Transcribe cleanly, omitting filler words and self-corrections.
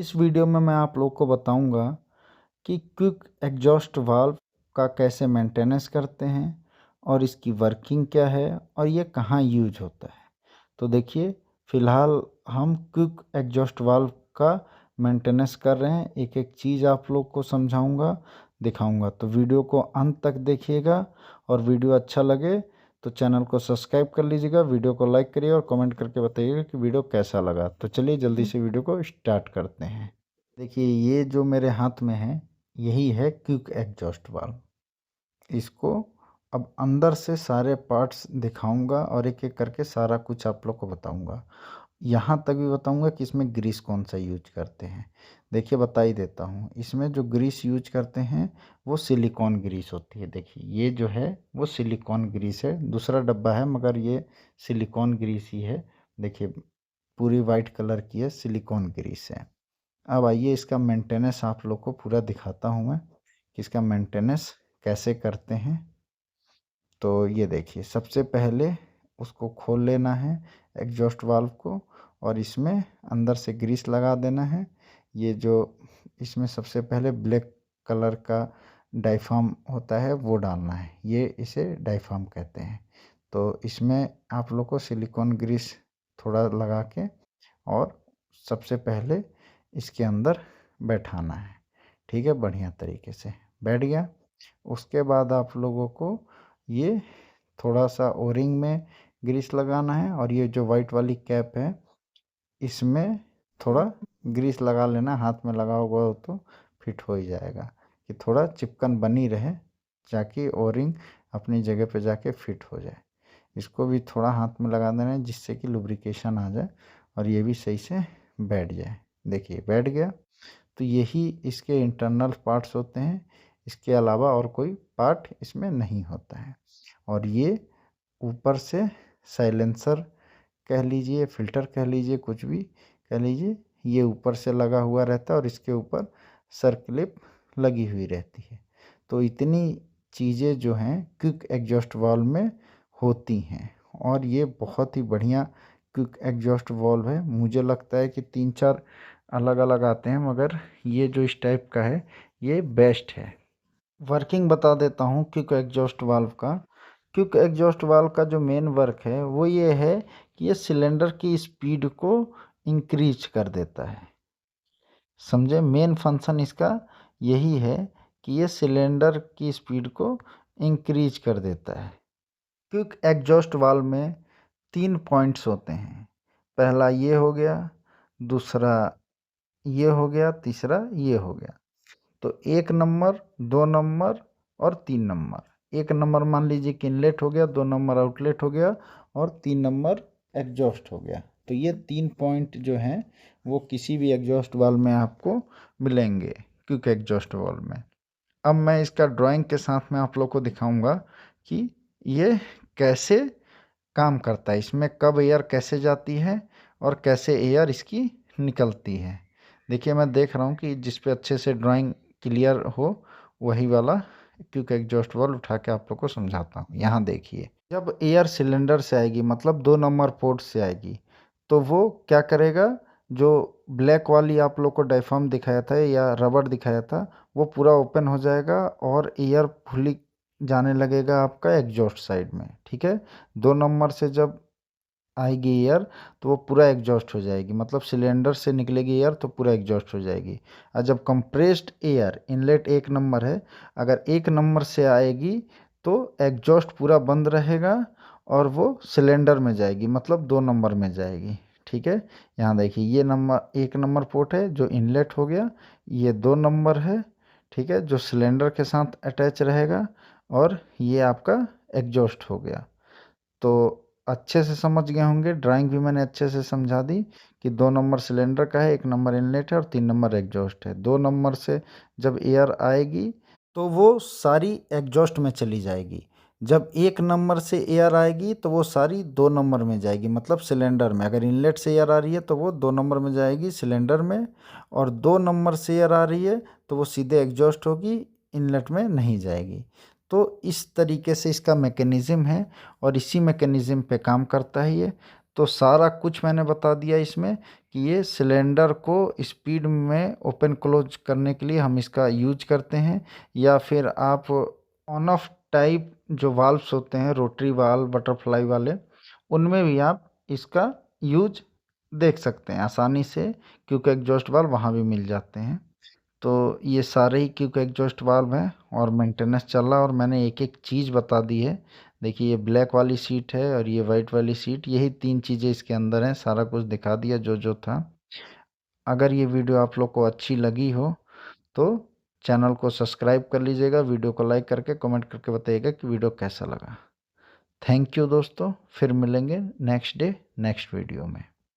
इस वीडियो में मैं आप लोग को बताऊंगा कि क्विक एग्जॉस्ट वाल्व का कैसे मेंटेनेंस करते हैं और इसकी वर्किंग क्या है और ये कहाँ यूज होता है। तो देखिए, फ़िलहाल हम क्विक एग्जॉस्ट वाल्व का मेंटेनेंस कर रहे हैं। एक एक चीज़ आप लोग को समझाऊंगा, दिखाऊंगा। तो वीडियो को अंत तक देखिएगा और वीडियो अच्छा लगे तो चैनल को सब्सक्राइब कर लीजिएगा, वीडियो को लाइक करिए और कमेंट करके बताइएगा कि वीडियो कैसा लगा। तो चलिए जल्दी से वीडियो को स्टार्ट करते हैं। देखिए, ये जो मेरे हाथ में है यही है क्विक एग्जॉस्ट वाल्व। इसको अब अंदर से सारे पार्ट्स दिखाऊंगा और एक एक करके सारा कुछ आप लोग को बताऊंगा। यहाँ तक भी बताऊंगा कि इसमें ग्रीस कौन सा यूज करते हैं। देखिए, बता ही देता हूँ, इसमें जो ग्रीस यूज करते हैं वो सिलिकॉन ग्रीस होती है। देखिए, ये जो है वो सिलिकॉन ग्रीस है। दूसरा डब्बा है मगर ये सिलिकॉन ग्रीस ही है। देखिए, पूरी वाइट कलर की है, सिलिकॉन ग्रीस है। अब आइए इसका मेंटेनेंस आप लोग को पूरा दिखाता हूँ मैं कि इसका मेंटेनेंस कैसे करते हैं। तो ये देखिए, सबसे पहले उसको खोल लेना है एग्जॉस्ट वाल्व को और इसमें अंदर से ग्रीस लगा देना है। ये जो इसमें सबसे पहले ब्लैक कलर का डाइफार्म होता है वो डालना है, ये इसे डाइफार्म कहते हैं। तो इसमें आप लोग को सिलिकॉन ग्रीस थोड़ा लगा के और सबसे पहले इसके अंदर बैठाना है। ठीक है, बढ़िया तरीके से बैठ गया। उसके बाद आप लोगों को ये थोड़ा सा ओरिंग में ग्रीस लगाना है और ये जो वाइट वाली कैप है इसमें थोड़ा ग्रीस लगा लेना। हाथ में लगा हुआ हो तो फिट हो ही जाएगा, कि थोड़ा चिपकन बनी रहे ताकि ओरिंग अपनी जगह पे जाके फिट हो जाए। इसको भी थोड़ा हाथ में लगा देना है जिससे कि लुब्रिकेशन आ जाए और ये भी सही से बैठ जाए। देखिए, बैठ गया। तो यही इसके इंटरनल पार्ट्स होते हैं, इसके अलावा और कोई पार्ट इसमें नहीं होता है। और ये ऊपर से साइलेंसर कह लीजिए, फिल्टर कह लीजिए, कुछ भी कह लीजिए, ये ऊपर से लगा हुआ रहता है और इसके ऊपर सर्कलिप लगी हुई रहती है। तो इतनी चीज़ें जो हैं क्विक एग्जॉस्ट वाल्व में होती हैं और ये बहुत ही बढ़िया क्विक एग्जॉस्ट वाल्व है। मुझे लगता है कि 3-4 अलग अलग आते हैं मगर ये जो इस टाइप का है ये बेस्ट है। वर्किंग बता देता हूँ क्विक एग्जॉस्ट वाल्व का। क्विक एग्जॉस्ट वाल्व का जो मेन वर्क है वो ये है कि ये सिलेंडर की स्पीड को इंक्रीज कर देता है। समझे, मेन फंक्शन इसका यही है कि ये सिलेंडर की स्पीड को इंक्रीज कर देता है। क्विक एग्जॉस्ट वाल्व में 3 पॉइंट्स होते हैं। पहला ये हो गया, दूसरा ये हो गया, तीसरा ये हो गया। तो 1 नंबर, 2 नंबर और 3 नंबर। 1 नंबर मान लीजिए कि इनलेट हो गया, 2 नंबर आउटलेट हो गया और 3 नंबर एग्जॉस्ट हो गया। तो ये 3 पॉइंट जो हैं वो किसी भी एग्जॉस्ट वाल्व में आपको मिलेंगे, क्विक एग्जॉस्ट वाल्व में। अब मैं इसका ड्राइंग के साथ में आप लोग को दिखाऊंगा कि ये कैसे काम करता है, इसमें कब एयर कैसे जाती है और कैसे एयर इसकी निकलती है। देखिए, मैं देख रहा हूँ कि जिस पे अच्छे से ड्राइंग क्लियर हो वही वाला क्विक एग्जॉस्ट वाल्व उठा के आप लोग को समझाता हूँ। यहाँ देखिए, जब एयर सिलेंडर से आएगी मतलब 2 नंबर पोर्ट से आएगी तो वो क्या करेगा, जो ब्लैक वाली आप लोग को डायफ्राम दिखाया था या रबड़ दिखाया था वो पूरा ओपन हो जाएगा और एयर फुली जाने लगेगा आपका एग्जॉस्ट साइड में। ठीक है, 2 नंबर से जब आएगी एयर तो वो पूरा एग्जॉस्ट हो जाएगी, मतलब सिलेंडर से निकलेगी एयर तो पूरा एग्जॉस्ट हो जाएगी। और जब कंप्रेस्ड एयर इनलेट 1 नंबर है, अगर 1 नंबर से आएगी तो एग्जॉस्ट पूरा बंद रहेगा और वो सिलेंडर में जाएगी, मतलब 2 नंबर में जाएगी। ठीक है, यहाँ देखिए, ये नंबर 1 नंबर पोर्ट है जो इनलेट हो गया, ये 2 नंबर है, ठीक है, जो सिलेंडर के साथ अटैच रहेगा, और ये आपका एग्जॉस्ट हो गया। तो अच्छे से समझ गए होंगे, ड्राइंग भी मैंने अच्छे से समझा दी कि 2 नंबर सिलेंडर का है, 1 नंबर इनलेट है और 3 नंबर एग्जॉस्ट है। 2 नंबर से जब एयर आएगी तो वो सारी एग्जॉस्ट में चली जाएगी। जब 1 नंबर से एयर आएगी तो वो सारी 2 नंबर में जाएगी, मतलब सिलेंडर में। अगर इनलेट से एयर आ रही है तो वो 2 नंबर में जाएगी सिलेंडर में, और 2 नंबर से एयर आ रही है तो वो सीधे एग्जॉस्ट होगी, इनलेट में नहीं जाएगी। तो इस तरीके से इसका मैकेनिज़्म है और इसी मैकेनिज़्म पे काम करता है ये। तो सारा कुछ मैंने बता दिया इसमें कि ये सिलेंडर को स्पीड में ओपन क्लोज करने के लिए हम इसका यूज करते हैं, या फिर आप ऑन ऑफ टाइप जो वाल्व्स होते हैं रोटरी वाल्व बटरफ्लाई वाले, उनमें भी आप इसका यूज देख सकते हैं आसानी से, क्योंकि एग्जॉस्ट वाल्व वहाँ भी मिल जाते हैं। तो ये सारे ही क्विक एग्जॉस्ट वाल्व हैं और मेंटेनेंस चल रहा है, और मैंने एक एक चीज़ बता दी है। देखिए ये ब्लैक वाली सीट है और ये वाइट वाली सीट, यही 3 चीज़ें इसके अंदर हैं, सारा कुछ दिखा दिया जो जो था। अगर ये वीडियो आप लोग को अच्छी लगी हो तो चैनल को सब्सक्राइब कर लीजिएगा, वीडियो को लाइक करके कमेंट करके बताइएगा कि वीडियो कैसा लगा। थैंक यू दोस्तों, फिर मिलेंगे नेक्स्ट डे नेक्स्ट वीडियो में।